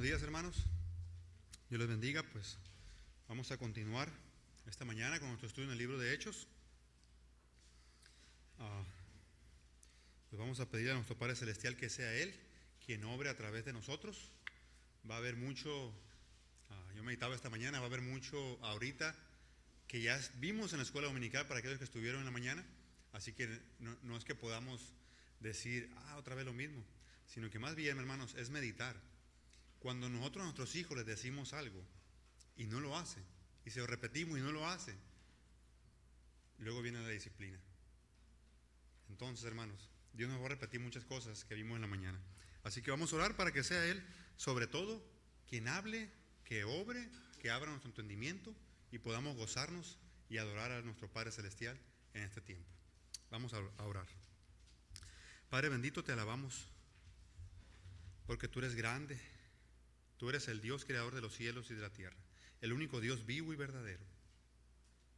Buenos días, hermanos. Dios les bendiga. Pues vamos a continuar esta mañana con nuestro estudio en el libro de Hechos. Pues vamos a pedir a nuestro Padre Celestial que sea Él quien obre a través de nosotros. Va a haber mucho, yo meditaba esta mañana, va a haber mucho ahorita que ya vimos en la escuela dominical para aquellos que estuvieron en la mañana. Así que no es que podamos decir, otra vez lo mismo, sino que más bien, hermanos, es meditar. Cuando nosotros a nuestros hijos les decimos algo y no lo hacen, y se lo repetimos y no lo hacen, luego viene la disciplina. Entonces, hermanos, Dios nos va a repetir muchas cosas que vimos en la mañana. Así que vamos a orar para que sea Él, sobre todo, quien hable, que obre, que abra nuestro entendimiento y podamos gozarnos y adorar a nuestro Padre Celestial en este tiempo. Vamos a orar. Padre bendito, te alabamos porque tú eres grande. Tú eres el Dios creador de los cielos y de la tierra, el único Dios vivo y verdadero.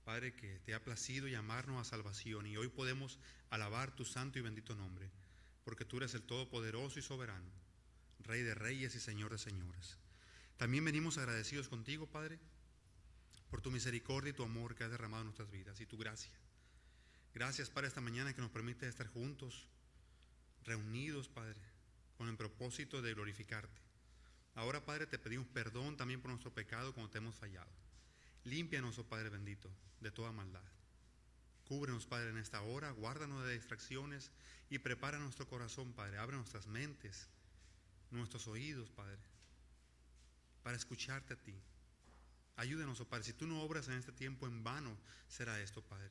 Padre, que te ha placido llamarnos a salvación y hoy podemos alabar tu santo y bendito nombre, porque tú eres el todopoderoso y soberano, Rey de reyes y Señor de señores. También venimos agradecidos contigo, Padre, por tu misericordia y tu amor que has derramado en nuestras vidas y tu gracia. Gracias, Padre, esta mañana que nos permite estar juntos, reunidos, Padre, con el propósito de glorificarte. Ahora, Padre, te pedimos perdón también por nuestro pecado cuando te hemos fallado. Límpianos, oh Padre bendito, de toda maldad. Cúbrenos, Padre, en esta hora, guárdanos de distracciones y prepara nuestro corazón, Padre. Abre nuestras mentes, nuestros oídos, Padre, para escucharte a ti. Ayúdanos, oh Padre. Si tú no obras en este tiempo, en vano será esto, Padre.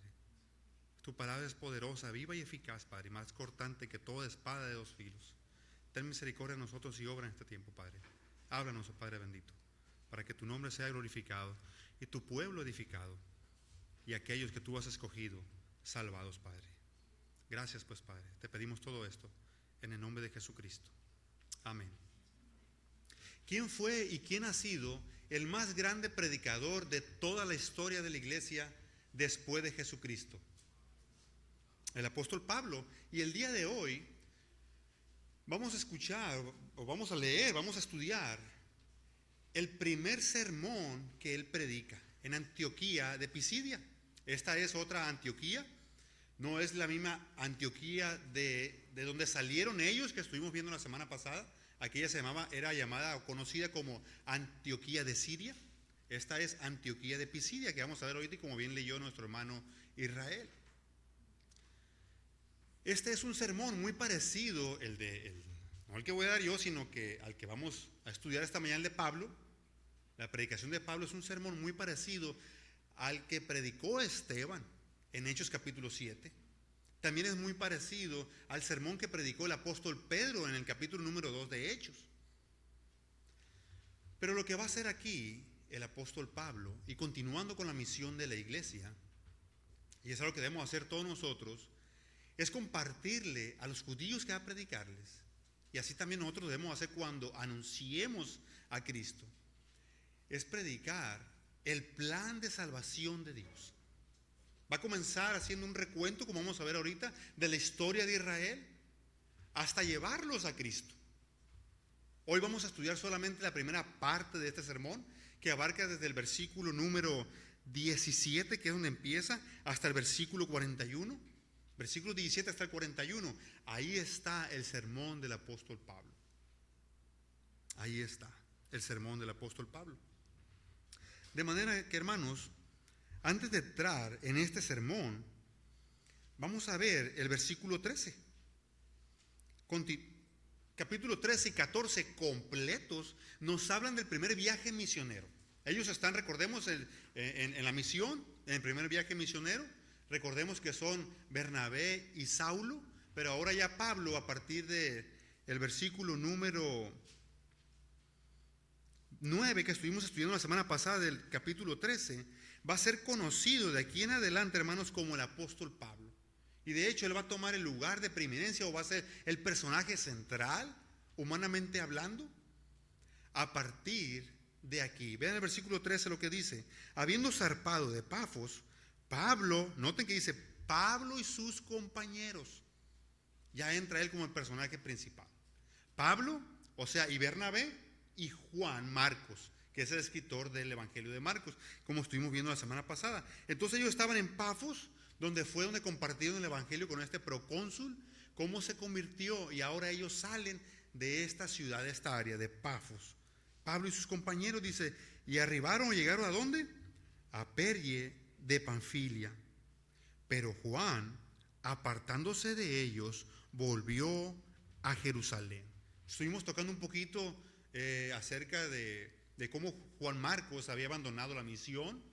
Tu palabra es poderosa, viva y eficaz, Padre, y más cortante que toda espada de dos filos. Ten misericordia de nosotros y obra en este tiempo, Padre. Háblanos, oh Padre bendito, para que tu nombre sea glorificado y tu pueblo edificado y aquellos que tú has escogido salvados, Padre. Gracias, pues, Padre. Te pedimos todo esto en el nombre de Jesucristo. Amén. ¿Quién fue y quién ha sido el más grande predicador de toda la historia de la iglesia después de Jesucristo? El apóstol Pablo. Y el día de hoy vamos a escuchar, o vamos a leer, vamos a estudiar el primer sermón que él predica en Antioquía de Pisidia. Esta es otra Antioquía, no es la misma Antioquía de donde salieron ellos que estuvimos viendo la semana pasada. Aquella era llamada o conocida como Antioquía de Siria. Esta es Antioquía de Pisidia, que vamos a ver ahorita, y como bien leyó nuestro hermano Israel. Este es un sermón muy parecido, no el que voy a dar yo, sino que al que vamos a estudiar esta mañana, el de Pablo. La predicación de Pablo es un sermón muy parecido al que predicó Esteban en Hechos capítulo 7. También es muy parecido al sermón que predicó el apóstol Pedro en el capítulo número 2 de Hechos. Pero lo que va a hacer aquí el apóstol Pablo, y continuando con la misión de la iglesia, y es algo que debemos hacer todos nosotros, es compartirle a los judíos que va a predicarles, y así también nosotros debemos hacer cuando anunciemos a Cristo, es predicar el plan de salvación de Dios. Va a comenzar haciendo un recuento, como vamos a ver ahorita, de la historia de Israel hasta llevarlos a Cristo. Hoy vamos a estudiar solamente la primera parte de este sermón, que abarca desde el versículo número 17, que es donde empieza, hasta el versículo 41. Versículo 17 hasta el 41. Ahí está el sermón del apóstol Pablo. Ahí está el sermón del apóstol Pablo. De manera que, hermanos, antes de entrar en este sermón, vamos a ver el versículo 13. Capítulo 13 y 14 completos nos hablan del primer viaje misionero. Ellos están, recordemos, en la misión, en el primer viaje misionero. Recordemos que son Bernabé y Saulo, pero ahora ya Pablo, a partir del versículo número 9 que estuvimos estudiando la semana pasada del capítulo 13, va a ser conocido de aquí en adelante, hermanos, como el apóstol Pablo. Y de hecho él va a tomar el lugar de preeminencia, o va a ser el personaje central, humanamente hablando, a partir de aquí. Vean el versículo 13 lo que dice: habiendo zarpado de Pafos, Pablo, noten que dice Pablo y sus compañeros. Ya entra él como el personaje principal. Pablo, o sea, y Bernabé, y Juan Marcos, que es el escritor del Evangelio de Marcos, como estuvimos viendo la semana pasada. Entonces ellos estaban en Pafos, donde compartieron el Evangelio con este procónsul, cómo se convirtió, y ahora ellos salen de esta ciudad, de esta área de Pafos. Pablo y sus compañeros, dice, y arribaron o llegaron ¿a dónde? A Perge de Panfilia. Pero Juan, apartándose de ellos, volvió a Jerusalén. Estuvimos tocando un poquito acerca de cómo Juan Marcos había abandonado la misión.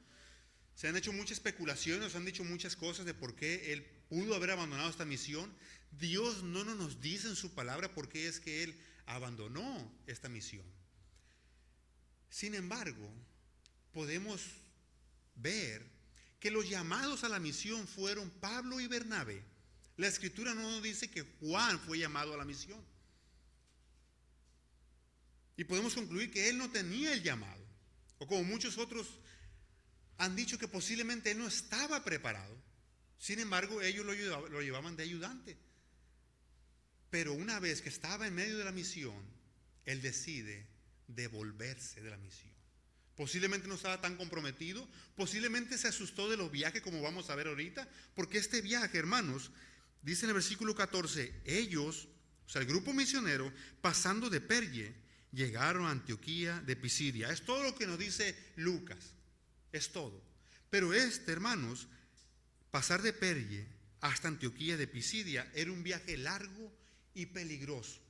Se han hecho muchas especulaciones, se han dicho muchas cosas de por qué él pudo haber abandonado esta misión. Dios no nos dice en su palabra por qué es que él abandonó esta misión. Sin embargo, podemos ver que los llamados a la misión fueron Pablo y Bernabé. La escritura no nos dice que Juan fue llamado a la misión. Y podemos concluir que él no tenía el llamado. O como muchos otros han dicho que posiblemente él no estaba preparado. Sin embargo, ellos lo llevaban de ayudante. Pero una vez que estaba en medio de la misión, él decide devolverse de la misión. Posiblemente no estaba tan comprometido, posiblemente se asustó de los viajes, como vamos a ver ahorita, porque este viaje, hermanos, dice en el versículo 14, ellos, o sea, el grupo misionero, pasando de Perge, llegaron a Antioquía de Pisidia. Es todo lo que nos dice Lucas, es todo. Pero hermanos, pasar de Perge hasta Antioquía de Pisidia era un viaje largo y peligroso.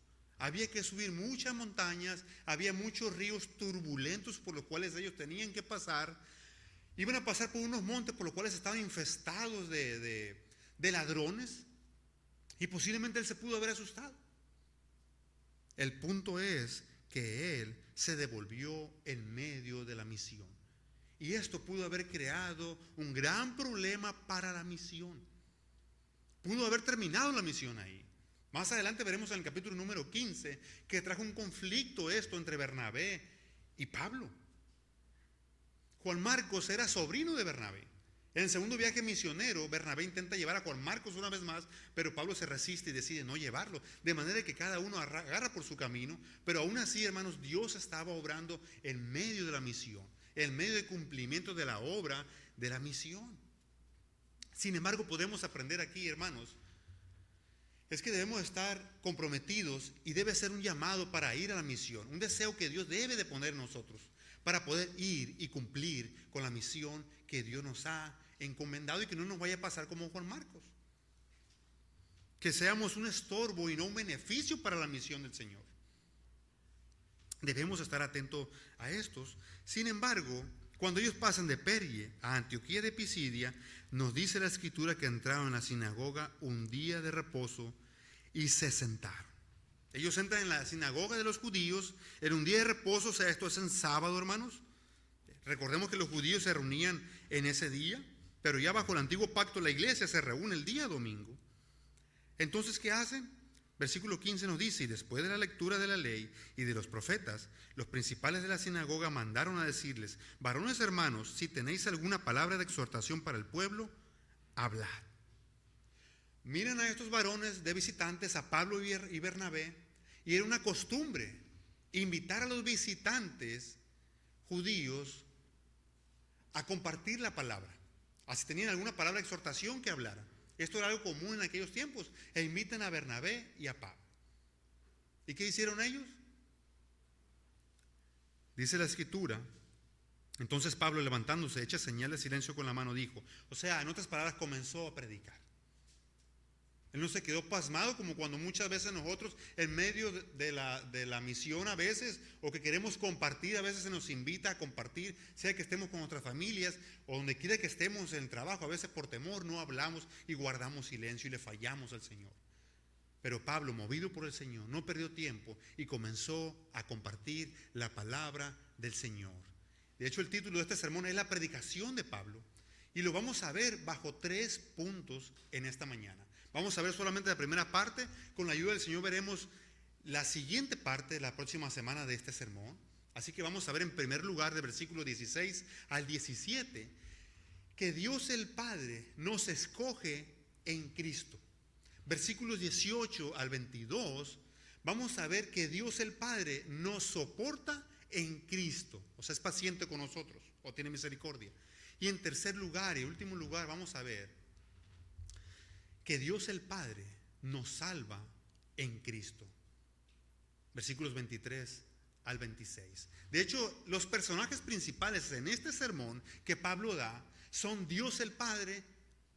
Había que subir muchas montañas, había muchos ríos turbulentos por los cuales ellos tenían que pasar. Iban a pasar por unos montes por los cuales estaban infestados de ladrones, y posiblemente él se pudo haber asustado. El punto es que él se devolvió en medio de la misión, y esto pudo haber creado un gran problema para la misión. Pudo haber terminado la misión ahí. Más adelante veremos en el capítulo número 15 que trajo un conflicto esto entre Bernabé y Pablo. Juan Marcos era sobrino de Bernabé. En el segundo viaje misionero, Bernabé intenta llevar a Juan Marcos una vez más, pero Pablo se resiste y decide no llevarlo. De manera que cada uno agarra por su camino, pero aún así, hermanos, Dios estaba obrando en medio de la misión, en medio del cumplimiento de la obra de la misión. Sin embargo, podemos aprender aquí, hermanos, es que debemos estar comprometidos y debe ser un llamado para ir a la misión, un deseo que Dios debe de poner en nosotros para poder ir y cumplir con la misión que Dios nos ha encomendado, y que no nos vaya a pasar como Juan Marcos, que seamos un estorbo y no un beneficio para la misión del Señor. Debemos estar atentos a estos. Sin embargo, cuando ellos pasan de Perge a Antioquía de Pisidia, nos dice la escritura que entraron en la sinagoga un día de reposo y se sentaron. Ellos entran en la sinagoga de los judíos en un día de reposo, o sea, esto es en sábado, hermanos. Recordemos que los judíos se reunían en ese día, pero ya bajo el antiguo pacto la iglesia se reúne el día domingo. Entonces, ¿qué hacen? Versículo 15 nos dice, y después de la lectura de la ley y de los profetas, los principales de la sinagoga mandaron a decirles, varones hermanos, si tenéis alguna palabra de exhortación para el pueblo, hablad. Miren a estos varones de visitantes, a Pablo y Bernabé, y era una costumbre invitar a los visitantes judíos a compartir la palabra. Así tenían alguna palabra de exhortación que hablara. Esto era algo común en aquellos tiempos. E invitan a Bernabé y a Pablo. ¿Y qué hicieron ellos? Dice la escritura, entonces Pablo, levantándose, hecha señal de silencio con la mano, dijo, o sea, en otras palabras, comenzó a predicar. Él no se quedó pasmado como cuando muchas veces nosotros en medio de la misión a veces, o que queremos compartir, a veces se nos invita a compartir, sea que estemos con nuestras familias o donde quiera que estemos en el trabajo, a veces por temor no hablamos y guardamos silencio y le fallamos al Señor. Pero Pablo, movido por el Señor, no perdió tiempo y comenzó a compartir la palabra del Señor. De hecho, el título de este sermón es la predicación de Pablo, y lo vamos a ver bajo 3 puntos en esta mañana. Vamos a ver solamente la primera parte. Con la ayuda del Señor veremos la siguiente parte la próxima semana de este sermón. Así que vamos a ver en primer lugar, de versículo 16 al 17, que Dios el Padre nos escoge en Cristo. Versículos 18 al 22 vamos a ver que Dios el Padre nos soporta en Cristo. O sea, es paciente con nosotros o tiene misericordia. Y en tercer lugar y último lugar vamos a ver que Dios el Padre nos salva en Cristo. Versículos 23 al 26. De hecho, los personajes principales en este sermón que Pablo da son Dios el Padre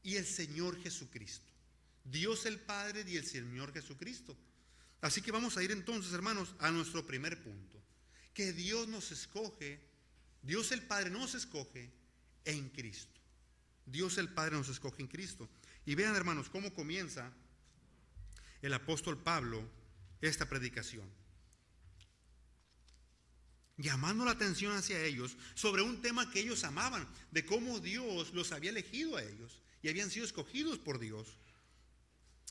y el Señor Jesucristo. Dios el Padre y el Señor Jesucristo. Así que vamos a ir entonces, hermanos, a nuestro primer punto. Que Dios nos escoge, Dios el Padre nos escoge en Cristo. Dios el Padre nos escoge en Cristo. Y vean, hermanos, cómo comienza el apóstol Pablo esta predicación, llamando la atención hacia ellos sobre un tema que ellos amaban, de cómo Dios los había elegido a ellos y habían sido escogidos por Dios.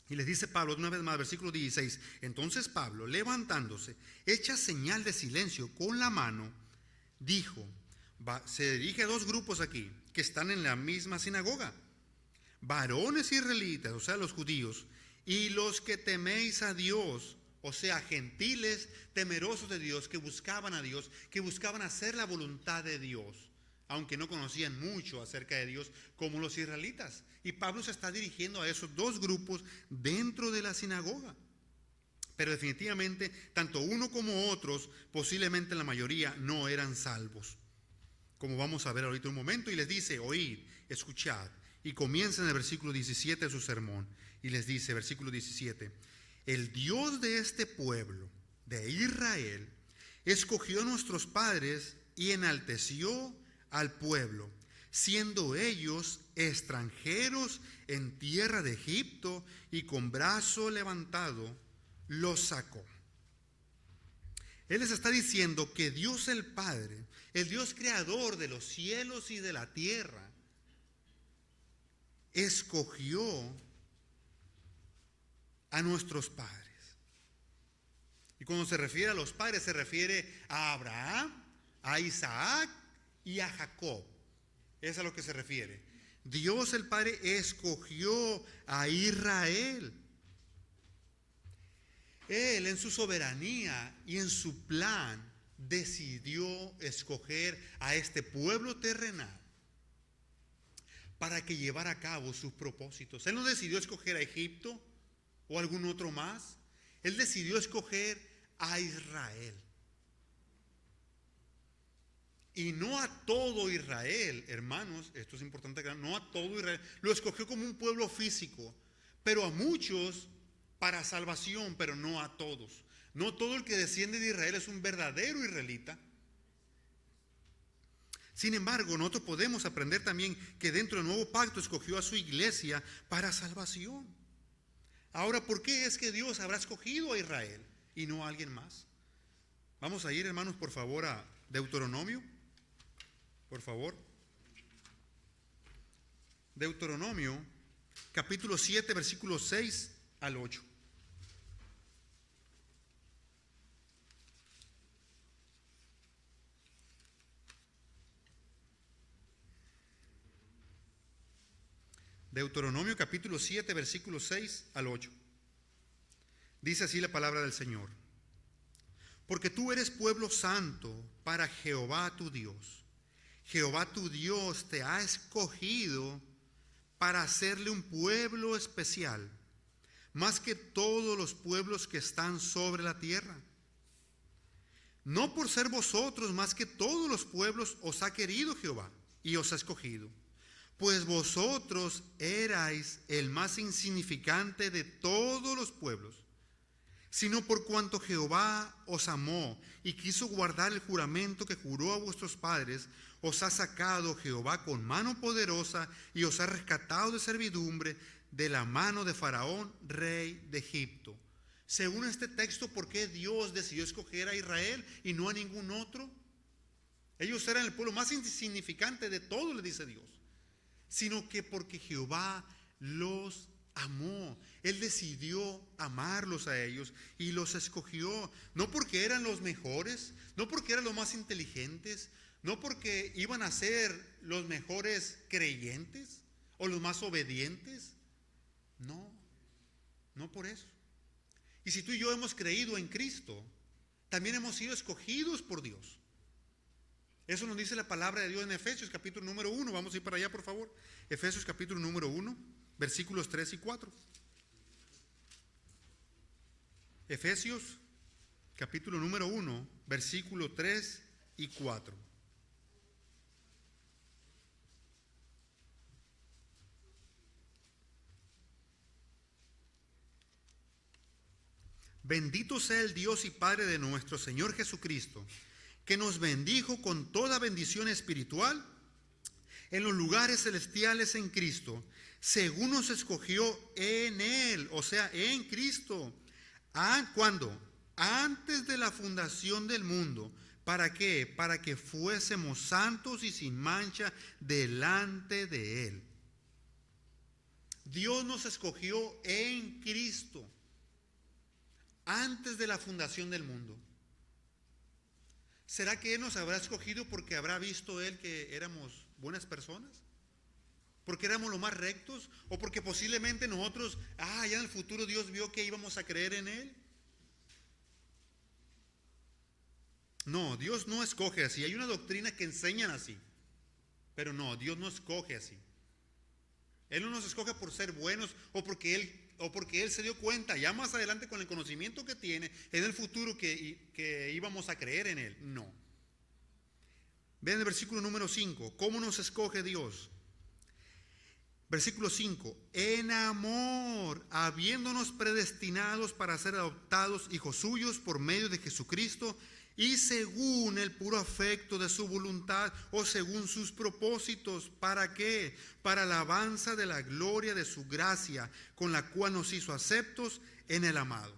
Y les dice Pablo una vez más, versículo 16: entonces Pablo, levantándose, hecha señal de silencio con la mano, dijo, se dirige a dos grupos aquí que están en la misma sinagoga: varones israelitas, o sea, los judíos, y los que teméis a Dios, o sea, gentiles temerosos de Dios, que buscaban a Dios, que buscaban hacer la voluntad de Dios, aunque no conocían mucho acerca de Dios como los israelitas. Y Pablo se está dirigiendo a esos dos grupos dentro de la sinagoga. Pero definitivamente, tanto uno como otros, posiblemente la mayoría, no eran salvos, como vamos a ver ahorita un momento. Y les dice, oíd, escuchad. Y comienza en el versículo 17 de su sermón. Y les dice, versículo 17: el Dios de este pueblo, de Israel, escogió a nuestros padres y enalteció al pueblo, siendo ellos extranjeros en tierra de Egipto, y con brazo levantado los sacó. Él les está diciendo que Dios el Padre, el Dios creador de los cielos y de la tierra, escogió a nuestros padres. Y cuando se refiere a los padres, se refiere a Abraham, a Isaac y a Jacob. Es a lo que se refiere. Dios el Padre escogió a Israel. Él, en su soberanía y en su plan, decidió escoger a este pueblo terrenal para que llevara a cabo sus propósitos. Él no decidió escoger a Egipto o algún otro más. Él decidió escoger a Israel. Y no a todo Israel, hermanos, esto es importante, no a todo Israel. Lo escogió como un pueblo físico, pero a muchos para salvación, pero no a todos. No todo el que desciende de Israel es un verdadero israelita. Sin embargo, nosotros podemos aprender también que dentro del nuevo pacto escogió a su iglesia para salvación. Ahora, ¿por qué es que Dios habrá escogido a Israel y no a alguien más? Vamos a ir, hermanos, por favor, a Deuteronomio. Por favor. Deuteronomio, capítulo 7, versículos 6 al 8. Deuteronomio capítulo 7, versículos 6 al 8. Dice así la palabra del Señor: porque tú eres pueblo santo para Jehová tu Dios. Jehová tu Dios te ha escogido para hacerle un pueblo especial, más que todos los pueblos que están sobre la tierra. No por ser vosotros más que todos los pueblos os ha querido Jehová y os ha escogido, pues vosotros erais el más insignificante de todos los pueblos, sino por cuanto Jehová os amó y quiso guardar el juramento que juró a vuestros padres, os ha sacado Jehová con mano poderosa y os ha rescatado de servidumbre de la mano de Faraón, rey de Egipto. Según este texto, ¿por qué Dios decidió escoger a Israel y no a ningún otro? Ellos eran el pueblo más insignificante de todos, le dice Dios. Sino que porque Jehová los amó. Él decidió amarlos a ellos y los escogió. No porque eran los mejores, no porque eran los más inteligentes, no porque iban a ser los mejores creyentes o los más obedientes. No, no por eso. Y si tú y yo hemos creído en Cristo, también hemos sido escogidos por Dios. Eso nos dice la palabra de Dios en Efesios capítulo número 1. Vamos a ir para allá, por favor. Efesios capítulo número 1, versículos 3 y 4. Efesios capítulo número 1, versículo 3 y 4. Bendito sea el Dios y Padre de nuestro Señor Jesucristo, que nos bendijo con toda bendición espiritual en los lugares celestiales en Cristo, según nos escogió en Él, o sea, en Cristo. ¿Cuándo? Antes de la fundación del mundo. ¿Para qué? Para que fuésemos santos y sin mancha delante de Él. Dios nos escogió en Cristo antes de la fundación del mundo. ¿Será que Él nos habrá escogido porque habrá visto Él que éramos buenas personas? ¿Porque éramos los más rectos? ¿O porque posiblemente nosotros, ya en el futuro Dios vio que íbamos a creer en Él? No, Dios no escoge así. Hay una doctrina que enseñan así. Pero no, Dios no escoge así. Él no nos escoge por ser buenos o porque Él se dio cuenta ya más adelante con el conocimiento que tiene en el futuro que íbamos a creer en Él. No. Vean el versículo número 5. ¿Cómo nos escoge Dios? Versículo 5. En amor, habiéndonos predestinados para ser adoptados hijos suyos por medio de Jesucristo, y según el puro afecto de su voluntad o según sus propósitos. ¿Para qué? Para alabanza de la gloria de su gracia, con la cual nos hizo aceptos en el amado.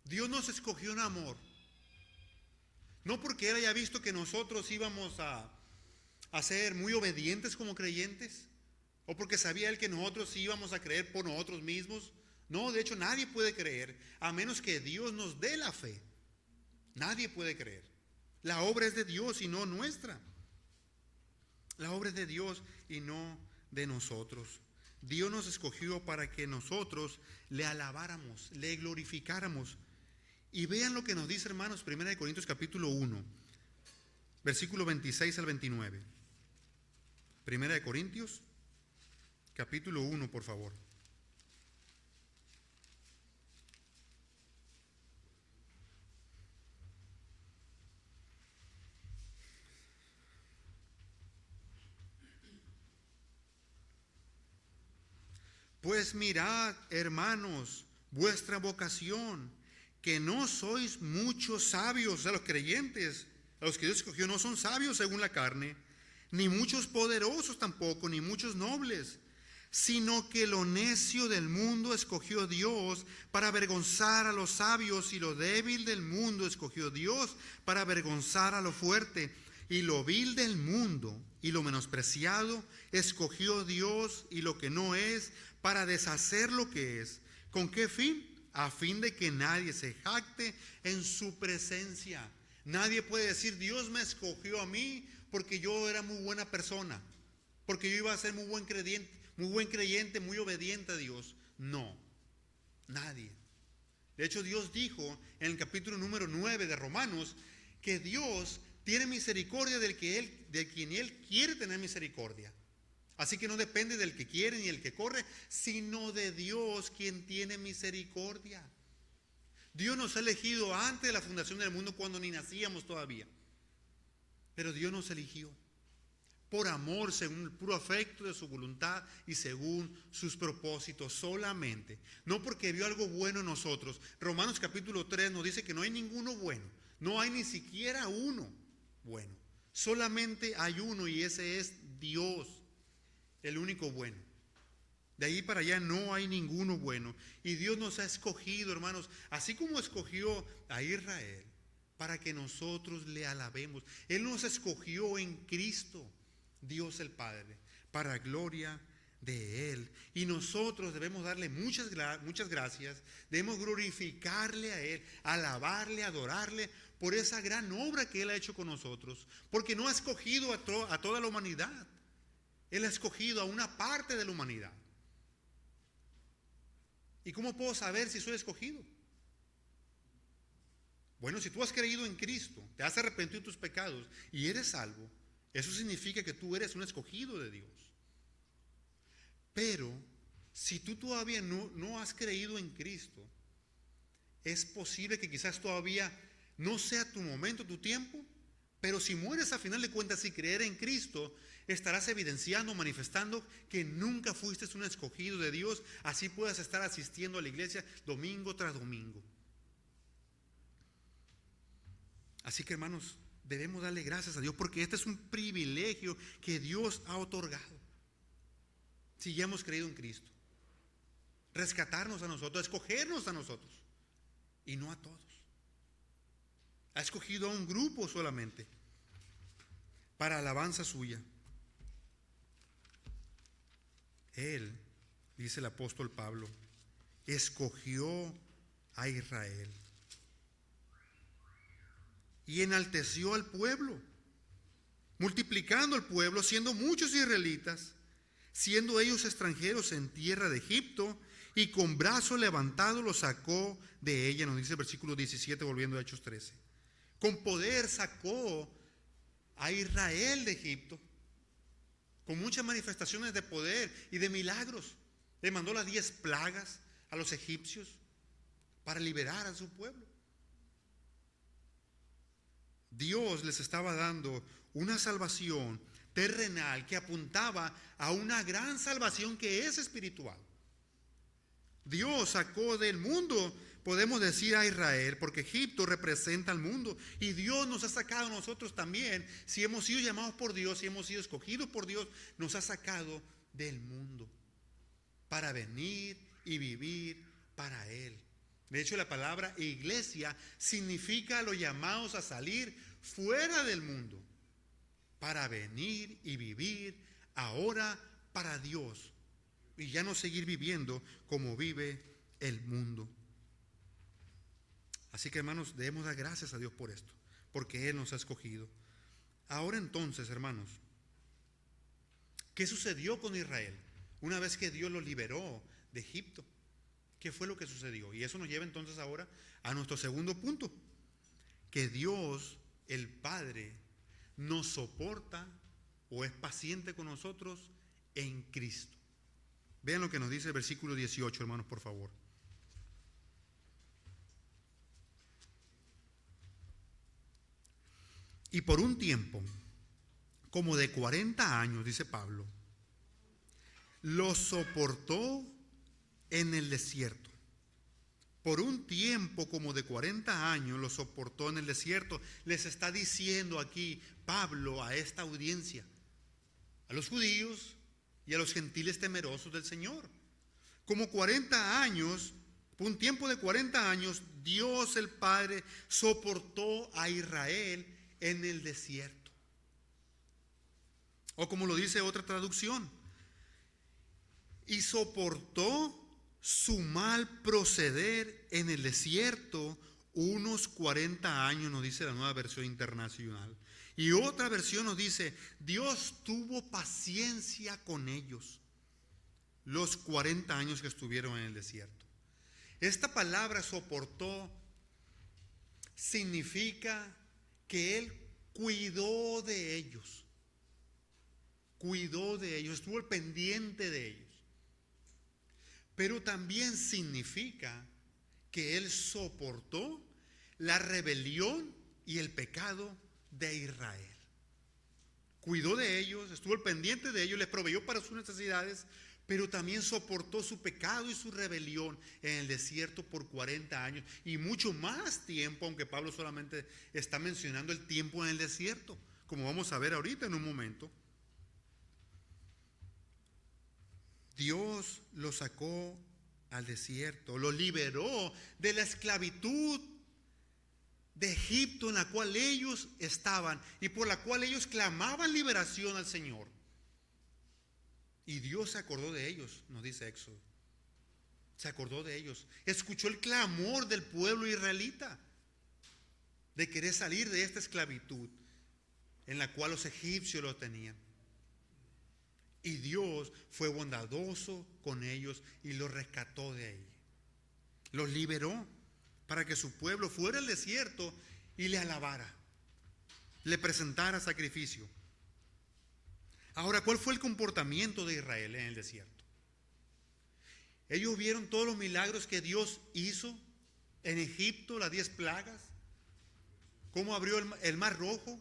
Dios nos escogió en amor. No porque Él haya visto que nosotros íbamos a ser muy obedientes como creyentes, o porque sabía Él que nosotros íbamos a creer por nosotros mismos. No, de hecho nadie puede creer a menos que Dios nos dé la fe. Nadie puede creer. La obra es de Dios y no nuestra. La obra es de Dios y no de nosotros. Dios nos escogió para que nosotros le alabáramos, le glorificáramos. Y vean lo que nos dice, hermanos, 1 Corintios capítulo 1, versículo 26 al 29. 1 Corintios capítulo 1, por favor. Pues mirad, hermanos, vuestra vocación, que no sois muchos sabios. A los creyentes, a los que Dios escogió, no son sabios según la carne, ni muchos poderosos tampoco, ni muchos nobles, sino que lo necio del mundo escogió Dios para avergonzar a los sabios, y lo débil del mundo escogió Dios para avergonzar a lo fuerte, y lo vil del mundo y lo menospreciado escogió Dios, y lo que no es, para deshacer lo que es. ¿Con qué fin? A fin de que nadie se jacte en su presencia. Nadie puede decir: Dios me escogió a mí porque yo era muy buena persona, porque yo iba a ser muy buen creyente, muy obediente a Dios. No, nadie. De hecho, Dios dijo en el capítulo número 9 de Romanos que Dios tiene misericordia de quien Él quiere tener misericordia. Así que no depende del que quiere ni el que corre, sino de Dios, quien tiene misericordia. Dios nos ha elegido antes de la fundación del mundo, cuando ni nacíamos todavía. Pero Dios nos eligió por amor, según el puro afecto de su voluntad y según sus propósitos solamente. No porque vio algo bueno en nosotros. Romanos capítulo 3 nos dice que no hay ninguno bueno. No hay ni siquiera uno bueno. Solamente hay uno, y ese es Dios, el único bueno. De ahí para allá no hay ninguno bueno. Y Dios nos ha escogido, hermanos, así como escogió a Israel, para que nosotros le alabemos. Él nos escogió en Cristo, Dios el Padre, para gloria de Él. Y nosotros debemos darle muchas gracias, debemos glorificarle a Él, alabarle, adorarle por esa gran obra que Él ha hecho con nosotros. Porque no ha escogido a toda la humanidad. Él ha escogido a una parte de la humanidad. ¿Y cómo puedo saber si soy escogido? Bueno, si tú has creído en Cristo, te has arrepentido de tus pecados y eres salvo, eso significa que tú eres un escogido de Dios. Pero si tú todavía no has creído en Cristo, es posible que quizás todavía no sea tu momento, tu tiempo, pero si mueres a final de cuentas sin creer en Cristo, estarás evidenciando, manifestando que nunca fuiste un escogido de Dios, así puedas estar asistiendo a la iglesia domingo tras domingo. Así que, hermanos, debemos darle gracias a Dios porque este es un privilegio que Dios ha otorgado. Si ya hemos creído en Cristo, rescatarnos a nosotros, escogernos a nosotros y no a todos. Ha escogido a un grupo solamente para alabanza suya. Él, dice el apóstol Pablo, escogió a Israel y enalteció al pueblo, multiplicando al pueblo, siendo muchos israelitas, siendo ellos extranjeros en tierra de Egipto, y con brazo levantado los sacó de ella, nos dice el versículo 17, volviendo a Hechos 13. Con poder sacó a Israel de Egipto, con muchas manifestaciones de poder y de milagros. Le mandó las 10 plagas a los egipcios para liberar a su pueblo. Dios les estaba dando una salvación terrenal que apuntaba a una gran salvación que es espiritual. Dios sacó del mundo, podemos decir, a Israel, porque Egipto representa al mundo, y Dios nos ha sacado a nosotros también. Si hemos sido llamados por Dios, si hemos sido escogidos por Dios, nos ha sacado del mundo para venir y vivir para Él. De hecho, la palabra iglesia significa los llamados a salir fuera del mundo para venir y vivir ahora para Dios y ya no seguir viviendo como vive el mundo. Así que, hermanos, debemos dar gracias a Dios por esto, porque Él nos ha escogido. Ahora entonces, hermanos, ¿qué sucedió con Israel una vez que Dios lo liberó de Egipto? ¿Qué fue lo que sucedió? Y eso nos lleva entonces ahora a nuestro segundo punto, que Dios, el Padre, nos soporta o es paciente con nosotros en Cristo. Vean lo que nos dice el versículo 18, hermanos, por favor. Y por un tiempo, como de 40 años, dice Pablo, los soportó en el desierto. Por un tiempo como de 40 años los soportó en el desierto. Les está diciendo aquí Pablo a esta audiencia, a los judíos y a los gentiles temerosos del Señor. Como 40 años, por un tiempo de 40 años, Dios el Padre soportó a Israel en el desierto. O como lo dice otra traducción, y soportó su mal proceder en el desierto unos 40 años, nos dice la Nueva Versión Internacional. Y otra versión nos dice, Dios tuvo paciencia con ellos los 40 años que estuvieron en el desierto. Esta palabra soportó significa que Él cuidó de ellos, estuvo al pendiente de ellos. Pero también significa que Él soportó la rebelión y el pecado de Israel. Cuidó de ellos, estuvo al pendiente de ellos, les proveyó para sus necesidades, pero también soportó su pecado y su rebelión en el desierto por 40 años y mucho más tiempo, aunque Pablo solamente está mencionando el tiempo en el desierto, como vamos a ver ahorita en un momento. Dios los sacó al desierto, los liberó de la esclavitud de Egipto en la cual ellos estaban y por la cual ellos clamaban liberación al Señor. Y Dios se acordó de ellos, nos dice Éxodo. Se acordó de ellos, escuchó el clamor del pueblo israelita de querer salir de esta esclavitud en la cual los egipcios lo tenían. Y Dios fue bondadoso con ellos y los rescató de ahí. Los liberó para que su pueblo fuera al desierto y le alabara, le presentara sacrificio. Ahora, ¿cuál fue el comportamiento de Israel en el desierto? Ellos vieron todos los milagros que Dios hizo en Egipto, las 10 plagas, cómo abrió el mar rojo.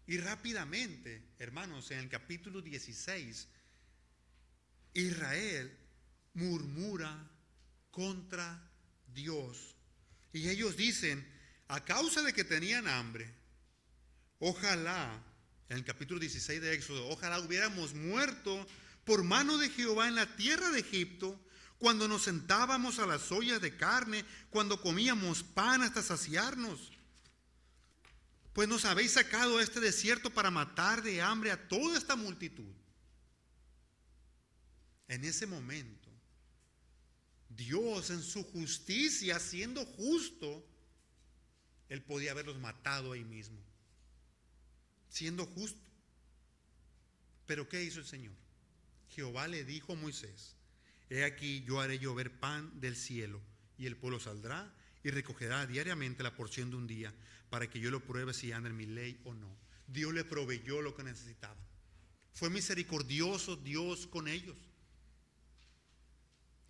Y rápidamente, hermanos, en el capítulo 16, Israel murmura contra Dios. Y ellos dicen, a causa de que tenían hambre, ojalá, en el capítulo 16 de Éxodo, ojalá hubiéramos muerto por mano de Jehová en la tierra de Egipto, cuando nos sentábamos a las ollas de carne, cuando comíamos pan hasta saciarnos. Pues nos habéis sacado a este desierto para matar de hambre a toda esta multitud. En ese momento, Dios en su justicia, siendo justo, Él podía haberlos matado ahí mismo, siendo justo. Pero ¿qué hizo el Señor? Jehová le dijo a Moisés, he aquí yo haré llover pan del cielo, y el pueblo saldrá y recogerá diariamente la porción de un día, para que yo lo pruebe si anda en mi ley o no. Dios le proveyó lo que necesitaba. Fue misericordioso Dios con ellos.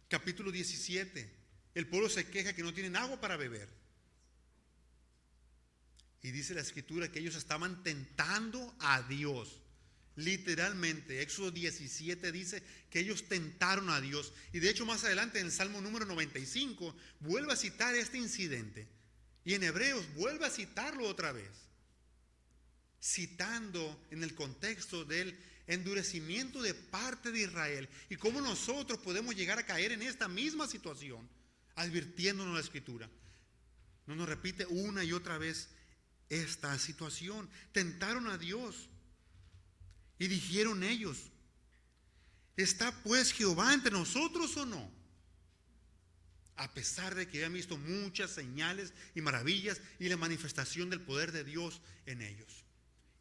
Capítulo 17. El pueblo se queja que no tienen agua para beber. Y dice la escritura que ellos estaban tentando a Dios. Literalmente, Éxodo 17 dice que ellos tentaron a Dios. Y de hecho más adelante en el Salmo número 95 vuelve a citar este incidente. Y en Hebreos vuelve a citarlo otra vez, citando en el contexto del endurecimiento de parte de Israel y cómo nosotros podemos llegar a caer en esta misma situación, advirtiéndonos la escritura. No nos repite una y otra vez esta situación. Tentaron a Dios y dijeron ellos, ¿está pues Jehová entre nosotros o no? A pesar de que habían visto muchas señales y maravillas y la manifestación del poder de Dios en ellos.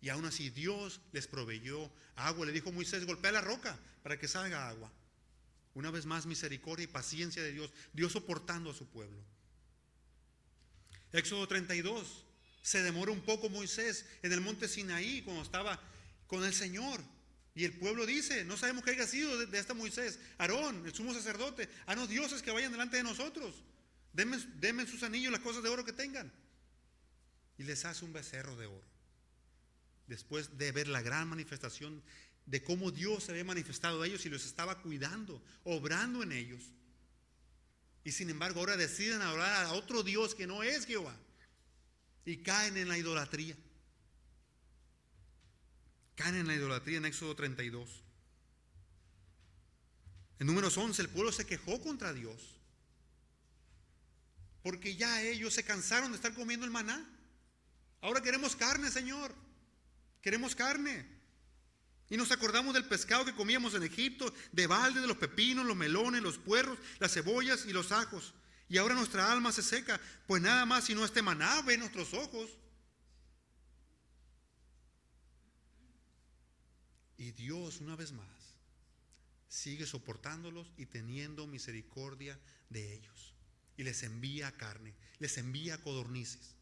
Y aún así Dios les proveyó agua. Le dijo a Moisés, golpea la roca para que salga agua. Una vez más, misericordia y paciencia de Dios. Dios soportando a su pueblo. Éxodo 32. Se demora un poco Moisés en el monte Sinaí cuando estaba con el Señor. Y el pueblo dice, no sabemos qué haya sido de este Moisés, Aarón, el sumo sacerdote, no dioses que vayan delante de nosotros, denme sus anillos, las cosas de oro que tengan. Y les hace un becerro de oro. Después de ver la gran manifestación de cómo Dios se había manifestado a ellos y los estaba cuidando, obrando en ellos. Y sin embargo ahora deciden adorar a otro Dios que no es Jehová. Y caen en la idolatría. Caen en la idolatría en Éxodo 32. En Números 11 el pueblo se quejó contra Dios. Porque ya ellos se cansaron de estar comiendo el maná. Ahora queremos carne, Señor. Queremos carne. Y nos acordamos del pescado que comíamos en Egipto, de balde, de los pepinos, los melones, los puerros, las cebollas y los ajos. Y ahora nuestra alma se seca, pues nada más sino este maná ve nuestros ojos. Y Dios, una vez más, sigue soportándolos y teniendo misericordia de ellos. Y les envía carne, les envía codornices.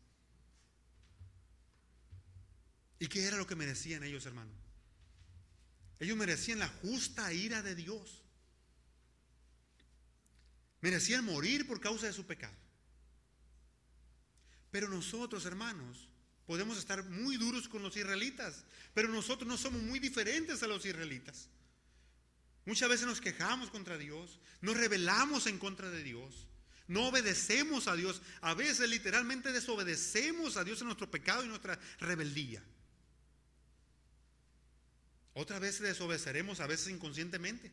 ¿Y qué era lo que merecían ellos, hermano? Ellos merecían la justa ira de Dios. Merecían morir por causa de su pecado. Pero nosotros, hermanos, podemos estar muy duros con los israelitas, pero nosotros no somos muy diferentes a los israelitas. Muchas veces nos quejamos contra Dios, nos rebelamos en contra de Dios, no obedecemos a Dios, a veces literalmente desobedecemos a Dios en nuestro pecado y nuestra rebeldía. Otras veces desobedeceremos, a veces inconscientemente,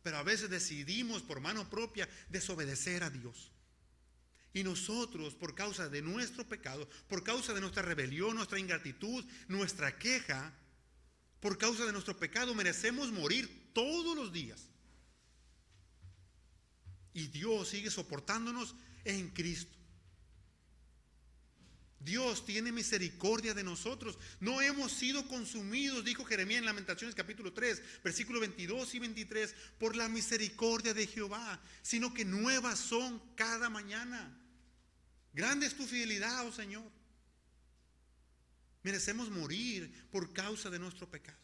pero a veces decidimos por mano propia desobedecer a Dios. Y nosotros, por causa de nuestro pecado, por causa de nuestra rebelión, nuestra ingratitud, nuestra queja, por causa de nuestro pecado, merecemos morir todos los días. Y Dios sigue soportándonos en Cristo. Dios tiene misericordia de nosotros. No hemos sido consumidos, dijo Jeremías en Lamentaciones capítulo 3, versículos 22 y 23, por la misericordia de Jehová, sino que nuevas son cada mañana. Grande es tu fidelidad, oh Señor. Merecemos morir por causa de nuestro pecado.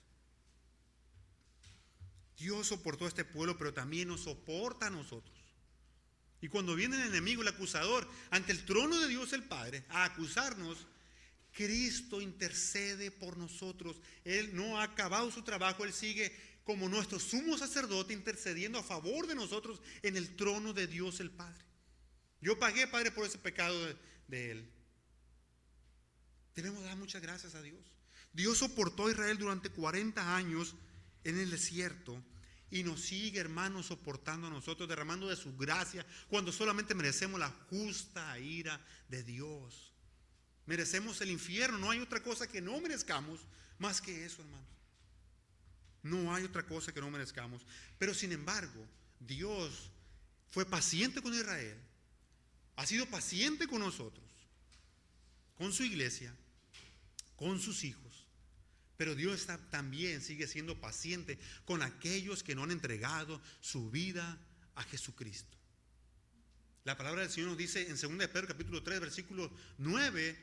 Dios soportó a este pueblo, pero también nos soporta a nosotros. Y cuando viene el enemigo, el acusador, ante el trono de Dios el Padre, a acusarnos, Cristo intercede por nosotros. Él no ha acabado su trabajo, Él sigue como nuestro sumo sacerdote intercediendo a favor de nosotros en el trono de Dios el Padre. Yo pagué, Padre, por ese pecado de Él. Debemos dar muchas gracias a Dios. Dios soportó a Israel durante 40 años en el desierto. Y nos sigue, hermanos, soportando a nosotros, derramando de su gracia, cuando solamente merecemos la justa ira de Dios. Merecemos el infierno. No hay otra cosa que no merezcamos más que eso, hermanos. No hay otra cosa que no merezcamos. Pero sin embargo, Dios fue paciente con Israel. Ha sido paciente con nosotros, con su iglesia, con sus hijos. Pero Dios también sigue siendo paciente con aquellos que no han entregado su vida a Jesucristo. La palabra del Señor nos dice en 2 de Pedro capítulo 3 versículo 9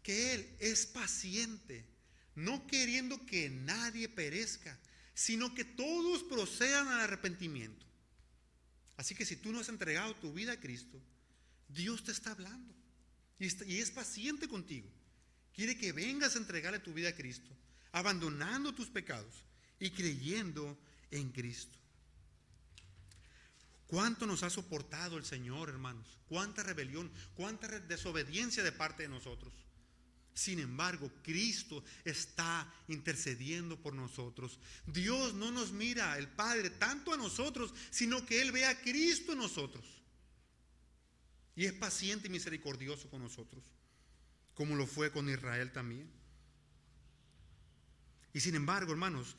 que Él es paciente, no queriendo que nadie perezca, sino que todos procedan al arrepentimiento. Así que si tú no has entregado tu vida a Cristo, Dios te está hablando y es paciente contigo. Quiere que vengas a entregarle tu vida a Cristo, abandonando tus pecados y creyendo en Cristo. ¿Cuánto nos ha soportado el Señor, hermanos? ¿Cuánta rebelión, cuánta desobediencia de parte de nosotros? Sin embargo, Cristo está intercediendo por nosotros. Dios no nos mira, el Padre, tanto a nosotros, sino que Él ve a Cristo en nosotros. Y es paciente y misericordioso con nosotros, como lo fue con Israel también. Y sin embargo, hermanos,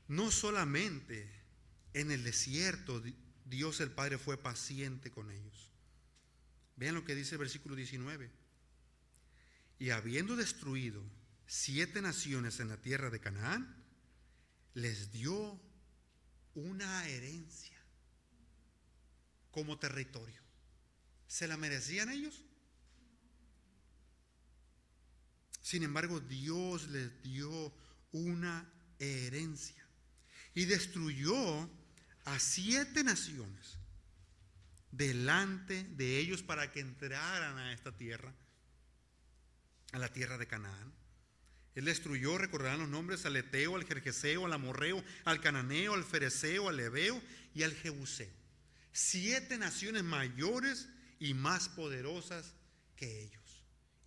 no solamente en el desierto Dios el Padre fue paciente con ellos. Vean lo que dice el versículo 19. Y habiendo destruido 7 naciones en la tierra de Canaán, les dio una herencia como territorio. ¿Se la merecían ellos? Sin embargo, Dios les dio una herencia y destruyó a 7 naciones delante de ellos para que entraran a esta tierra, a la tierra de Canaán. Él destruyó, recordarán los nombres, al Eteo, al Gergeseo, al Amorreo, al Cananeo, al Fereceo, al Heveo y al Jebuseo. 7 naciones mayores y más poderosas que ellos.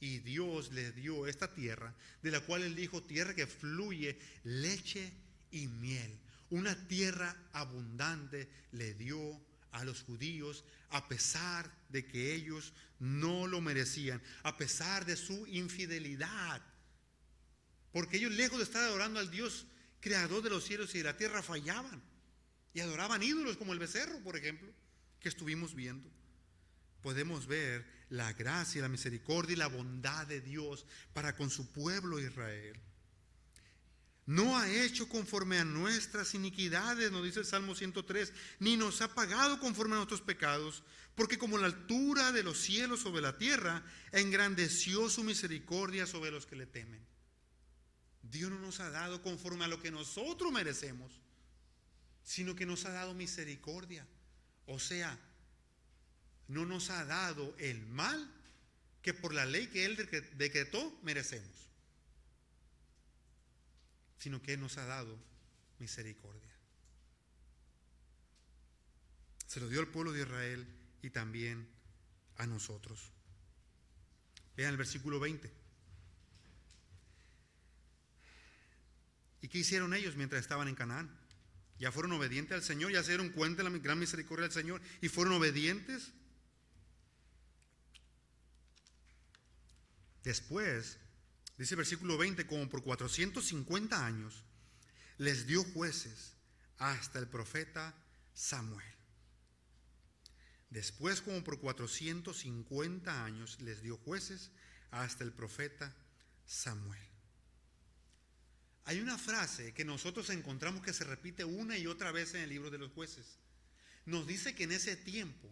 Y Dios les dio esta tierra, de la cual Él dijo, tierra que fluye leche y miel. Una tierra abundante le dio a los judíos, a pesar de que ellos no lo merecían, a pesar de su infidelidad. Porque ellos, lejos de estar adorando al Dios creador de los cielos y de la tierra, fallaban y adoraban ídolos como el becerro, por ejemplo, que estuvimos viendo. Podemos ver la gracia, la misericordia y la bondad de Dios para con su pueblo Israel. No ha hecho conforme a nuestras iniquidades, nos dice el Salmo 103, ni nos ha pagado conforme a nuestros pecados, porque como la altura de los cielos sobre la tierra, engrandeció su misericordia sobre los que le temen. Dios no nos ha dado conforme a lo que nosotros merecemos, sino que nos ha dado misericordia. O sea, no nos ha dado el mal que por la ley que Él decretó merecemos, sino que Él nos ha dado misericordia. Se lo dio al pueblo de Israel y también a nosotros. Vean el versículo 20. ¿Y qué hicieron ellos mientras estaban en Canaán? Ya fueron obedientes al Señor, ya se dieron cuenta de la gran misericordia del Señor y fueron obedientes. Después, dice el versículo 20, como por 450 años les dio jueces hasta el profeta Samuel. Después, como por 450 años les dio jueces hasta el profeta Samuel. Hay una frase que nosotros encontramos que se repite una y otra vez en el libro de los Jueces. Nos dice que en ese tiempo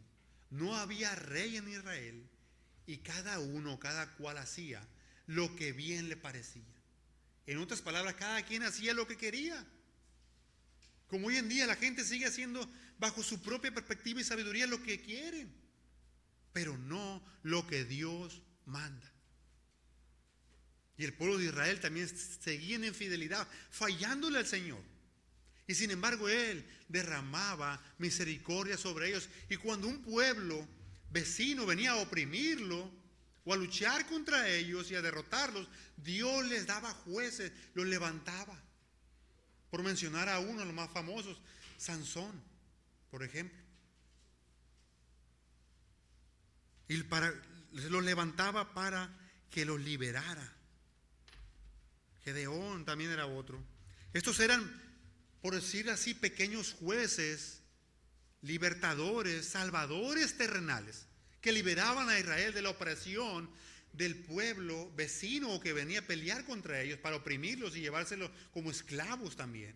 no había rey en Israel y cada cual hacía lo que bien le parecía. En otras palabras, cada quien hacía lo que quería. Como hoy en día la gente sigue haciendo bajo su propia perspectiva y sabiduría lo que quieren, pero no lo que Dios manda. Y el pueblo de Israel también seguía en infidelidad, fallándole al Señor. Y sin embargo Él derramaba misericordia sobre ellos. Y cuando un pueblo vecino venía a oprimirlo o a luchar contra ellos y a derrotarlos, Dios les daba jueces, los levantaba. Por mencionar a uno de los más famosos, Sansón, por ejemplo. Y los levantaba para que los liberara. Gedeón también era otro. Estos eran, por decir así, pequeños jueces, libertadores, salvadores terrenales, que liberaban a Israel de la opresión del pueblo vecino que venía a pelear contra ellos para oprimirlos y llevárselos como esclavos también.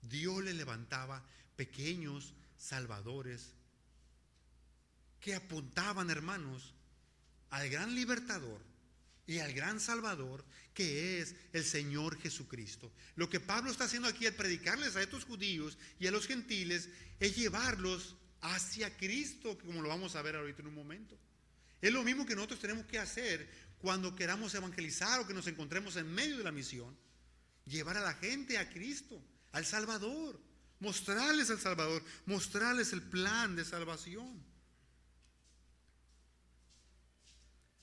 Dios les levantaba pequeños salvadores que apuntaban, hermanos, al gran libertador y al gran Salvador que es el Señor Jesucristo. Lo que Pablo está haciendo aquí al predicarles a estos judíos y a los gentiles es llevarlos hacia Cristo, como lo vamos a ver ahorita en un momento. Es lo mismo que nosotros tenemos que hacer cuando queramos evangelizar o que nos encontremos en medio de la misión. Llevar a la gente a Cristo, al Salvador, mostrarles al Salvador, mostrarles el plan de salvación.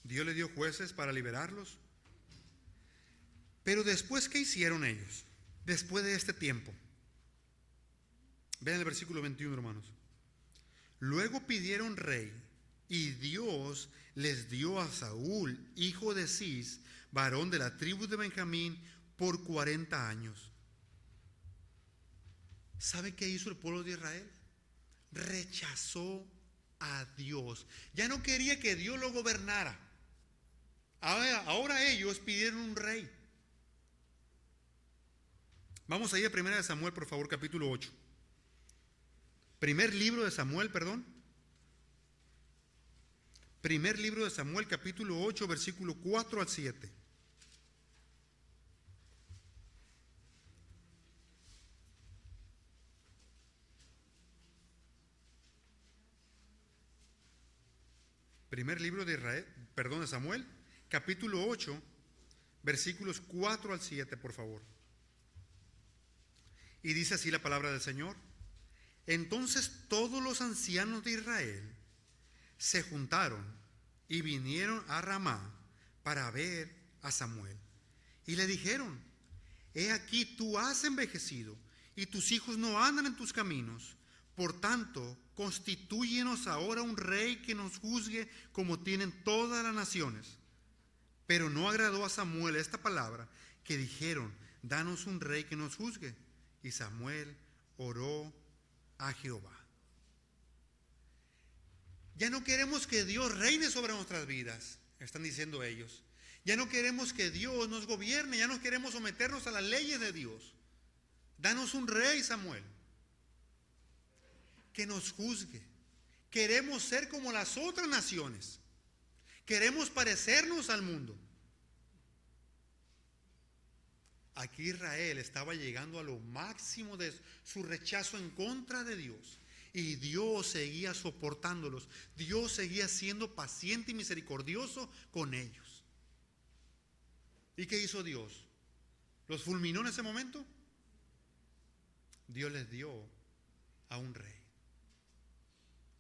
Dios les dio jueces para liberarlos. Pero después, ¿qué hicieron ellos? Después de este tiempo. Vean el versículo 21, hermanos. Luego pidieron rey, y Dios les dio a Saúl, hijo de Cis, varón de la tribu de Benjamín, por 40 años. ¿Sabe qué hizo el pueblo de Israel? Rechazó a Dios. Ya no quería que Dios lo gobernara. Ahora ellos pidieron un rey. Vamos a ir a 1 Samuel, por favor, capítulo 8. Primer libro de Samuel, perdón. Primer libro de Samuel, capítulo 8, versículo 4 al 7. Primer libro de Samuel, capítulo 8, versículos 4 al 7, por favor. Y dice así la palabra del Señor. Entonces todos los ancianos de Israel se juntaron y vinieron a Ramá para ver a Samuel. Y le dijeron: he aquí, tú has envejecido y tus hijos no andan en tus caminos. Por tanto, constitúyenos ahora un rey que nos juzgue como tienen todas las naciones. Pero no agradó a Samuel esta palabra, que dijeron: danos un rey que nos juzgue. Y Samuel oró a Jehová. Ya no queremos que Dios reine sobre nuestras vidas, están diciendo ellos. Ya no queremos que Dios nos gobierne, ya no queremos someternos a las leyes de Dios. Danos un rey, Samuel, que nos juzgue. Queremos ser como las otras naciones. Queremos parecernos al mundo. Aquí Israel estaba llegando a lo máximo de su rechazo en contra de Dios. Y Dios seguía soportándolos. Dios seguía siendo paciente y misericordioso con ellos. ¿Y qué hizo Dios? ¿Los fulminó en ese momento? Dios les dio a un rey.